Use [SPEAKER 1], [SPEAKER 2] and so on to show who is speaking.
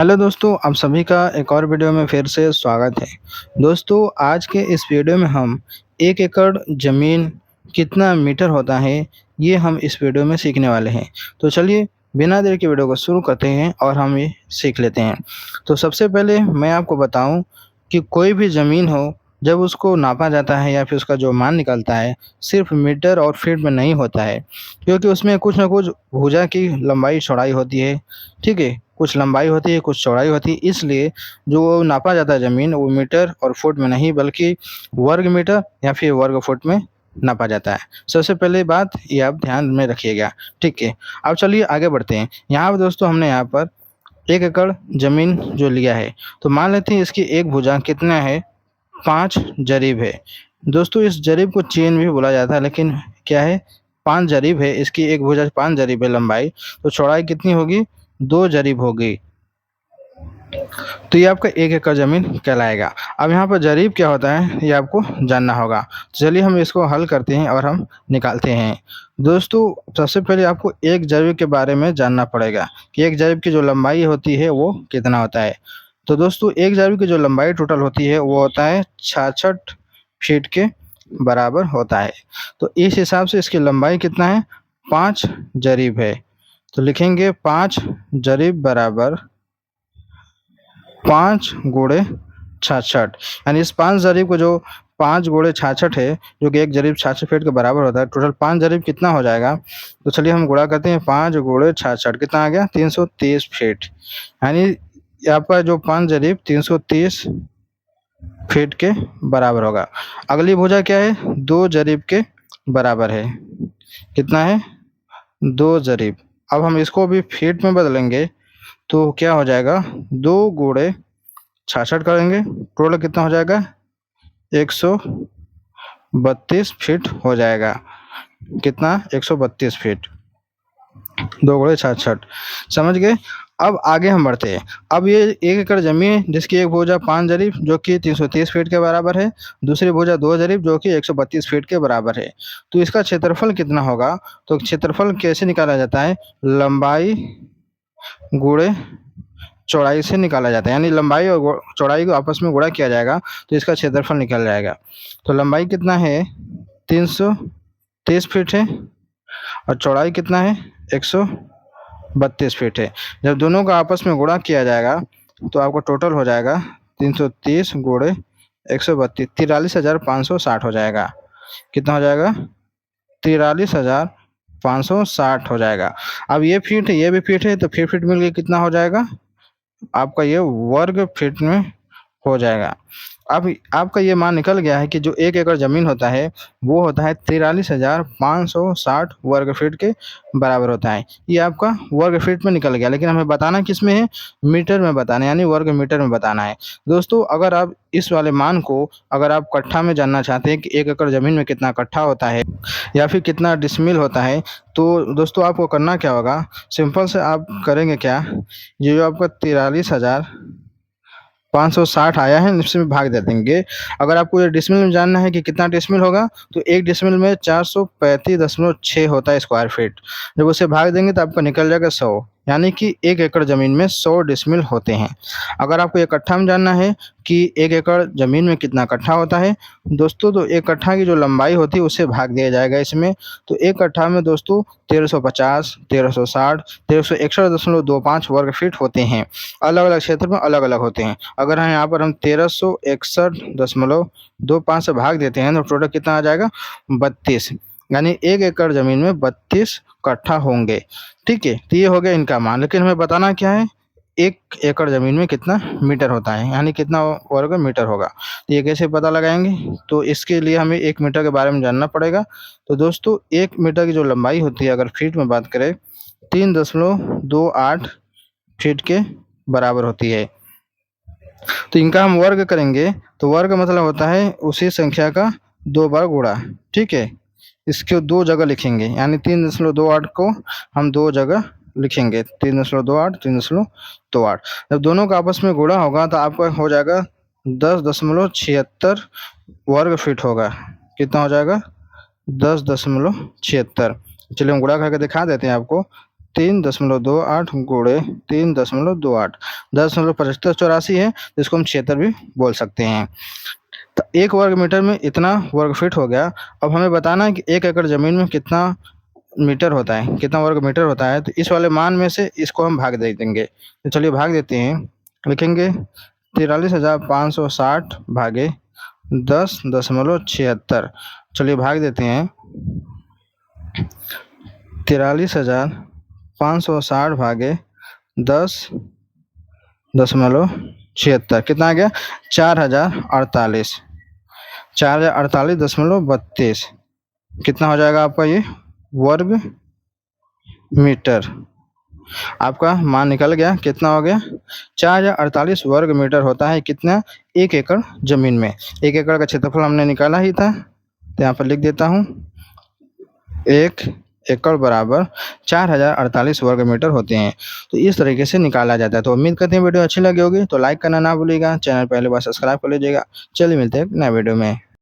[SPEAKER 1] Hello दोस्तों, आप सभी का एक और वीडियो में फिर से स्वागत है। दोस्तों, आज के इस वीडियो में हम 1 एकड़ ज़मीन कितना मीटर होता है, ये हम इस वीडियो में सीखने वाले हैं। तो चलिए बिना देर के वीडियो को शुरू करते हैं और हम ये सीख लेते हैं। तो सबसे पहले मैं आपको बताऊं कि कोई भी ज़मीन हो, जब उसको नापा जाता है या फिर उसका जो मान निकलता है, सिर्फ मीटर और फीट में नहीं होता है, क्योंकि उसमें कुछ ना कुछ भुजा की लंबाई चौड़ाई होती है। ठीक है, कुछ लंबाई होती है, कुछ चौड़ाई होती है, इसलिए जो नापा जाता है ज़मीन वो मीटर और फुट में नहीं बल्कि वर्ग मीटर या फिर वर्ग फुट में नापा जाता है। सबसे पहले बात ये आप ध्यान में रखिएगा, ठीक है। अब चलिए आगे बढ़ते हैं। यहाँ पर दोस्तों हमने यहाँ पर 1 एकड़ ज़मीन जो लिया है, तो मान लेते हैं इसकी एक भुजा कितना है, 5 जरीब है। दोस्तों इस जरीब को चेन भी बोला जाता है, लेकिन क्या है, 5 जरीब है, इसकी एक भुजा 5 जरीब है लंबाई, तो चौड़ाई कितनी होगी, 2 जरीब होगी। तो ये आपका 1 एकड़ ज़मीन कहलाएगा। अब यहाँ पर जरीब क्या होता है ये आपको जानना होगा। चलिए हम इसको हल करते हैं और हम निकालते हैं। दोस्तों सबसे पहले आपको एक जरीब के बारे में जानना पड़ेगा कि एक जरीब की जो लंबाई होती है वो कितना होता है। तो दोस्तों एक जरीब की जो लंबाई टोटल होती है वो होता है 66 फीट के बराबर होता है। तो इस हिसाब से इसकी लंबाई कितना है, 5 जरीब है। तो लिखेंगे 5 जरीब बराबर 5 गुणे 66, यानी इस 5 जरीब को जो 5 गुणे 66 है, जो कि एक जरीब 66 फीट के बराबर होता है, टोटल 5 जरीब कितना हो जाएगा। तो चलिए हम गुणा करते हैं, 5 गुणे 66 कितना आ गया, 330 फीट। यानी आपका जो 5 जरीब 330 फीट के बराबर होगा। अगली भुजा क्या है, 2 जरीब के बराबर है। कितना है, 2 जरीब। अब हम इसको भी फीट में बदलेंगे तो क्या हो जाएगा, 2 गुणे 66 करेंगे, टोटल कितना हो जाएगा, 132 फीट हो जाएगा। कितना, 132 फीट, 2 गुणे 66। समझ गए। अब आगे हम बढ़ते हैं। अब ये 1 एकड़ जमीन जिसकी एक भुजा 5 जरीब जो कि 330 फीट के बराबर है, दूसरी भुजा 2 जरीब जो कि 132 फीट के बराबर है। तो इसका क्षेत्रफल कितना होगा। तो क्षेत्रफल कैसे निकाला जाता है, लंबाई गुणे चौड़ाई से निकाला जाता है, यानी लंबाई और चौड़ाई को आपस में गुणा किया जाएगा तो इसका क्षेत्रफल निकल जाएगा। तो लंबाई कितना है, 330 फीट है, और चौड़ाई कितना है, 132 फीट है। जब दोनों का आपस में गुणा किया जाएगा तो आपको टोटल हो जाएगा 330 गुणे 132, 43,560 हो जाएगा। कितना हो जाएगा, 43,560 हो जाएगा। अब ये फीट है, ये भी फीट है, तो फिर फीट मिल के कितना हो जाएगा, आपका ये वर्ग फीट में हो जाएगा। अब आपका ये मान निकल गया है कि जो 1 एकड़ ज़मीन होता है वो होता है 43,560 वर्ग फीट के बराबर होता है। ये आपका वर्ग फीट में निकल गया, लेकिन हमें बताना किस में है, मीटर में बताना है, यानी वर्ग मीटर में बताना है। दोस्तों अगर आप इस वाले मान को अगर आप कट्ठा में जानना चाहते हैं कि 1 एकड़ ज़मीन में कितना कट्ठा होता है या फिर कितना डिसमिल होता है, तो दोस्तों आपको करना क्या होगा, सिंपल से आप करेंगे क्या, ये जो आपका 43,560 आया है, इसमें भाग दे देंगे। अगर आपको ये डिसमिल में जानना है कि कितना डिसमिल होगा, तो 1 डिसमिल में 435.6 होता है स्क्वायर फीट। जब उसे भाग देंगे तो आपका निकल जाएगा 100, यानी कि 1 एकड़ ज़मीन में 100 डिसमिल होते हैं। अगर आपको 1 कट्ठा में जानना है कि 1 एकड़ ज़मीन में कितना कट्ठा होता है दोस्तों, तो 1 कट्ठा की जो लंबाई होती है उससे भाग दिया जाएगा इसमें। तो 1 कट्ठा में दोस्तों 1350, 1360, 1361.25 वर्ग फीट होते हैं। अलग अलग क्षेत्र में अलग अलग होते हैं। अगर हम यहाँ पर हम 1361.25 से भाग देते हैं तो टोटल कितना आ जाएगा, 32, यानी 1 एकड़ ज़मीन में 32 कट्ठा होंगे। ठीक है, तो ये हो गया इनका मान। लेकिन हमें बताना क्या है, 1 एकड़ ज़मीन में कितना मीटर होता है, यानी कितना वर्ग मीटर होगा। तो ये कैसे पता लगाएंगे, तो इसके लिए हमें 1 मीटर के बारे में जानना पड़ेगा। तो दोस्तों 1 मीटर की जो लंबाई होती है, अगर फीट में बात करें, 3.28 फीट के बराबर होती है। तो इनका हम वर्ग करेंगे तो वर्ग मतलब होता है उसी संख्या का 2 बार गुणा। ठीक है, इसको 2 जगह लिखेंगे, यानी 3.28 को हम 2 जगह लिखेंगे, 3.28, 3.28। जब दोनों का आपस में गुणा होगा तो आपका हो जाएगा 10.76 वर्ग फीट होगा। कितना हो जाएगा, 10.76। चलिए हम गुणा करके दिखा देते हैं आपको। 3.28 गुणे 3.28 10.7584 है, जिसको हम 76 भी बोल सकते हैं। तो 1 वर्ग मीटर में इतना वर्ग फीट हो गया। अब हमें बताना है कि 1 एकड़ ज़मीन में कितना मीटर होता है, कितना वर्ग मीटर होता है। तो इस वाले मान में से इसको हम भाग दे देंगे। तो चलिए भाग देते हैं। लिखेंगे 43,560 भागे 10.76। चलिए भाग देते हैं। 43,560 भागे 10.76 कितना आ गया? 4048। 4048.32 कितना हो जाएगा आपका ये वर्ग मीटर। आपका मान निकल गया। कितना हो गया? 4048 वर्ग मीटर होता है कितना? 1 एकड़ जमीन में। 1 एकड़ का क्षेत्रफल हमने निकाला ही था, तो यहाँ पर लिख देता हूँ 1 एकड़ बराबर 4048 वर्ग मीटर होते हैं। तो इस तरीके से निकाला जाता है। तो उम्मीद करते हैं वीडियो अच्छी लगी होगी, तो लाइक करना ना भूलिएगा, चैनल पहले बार सब्सक्राइब कर लीजिएगा। चलिए मिलते हैं नए वीडियो में।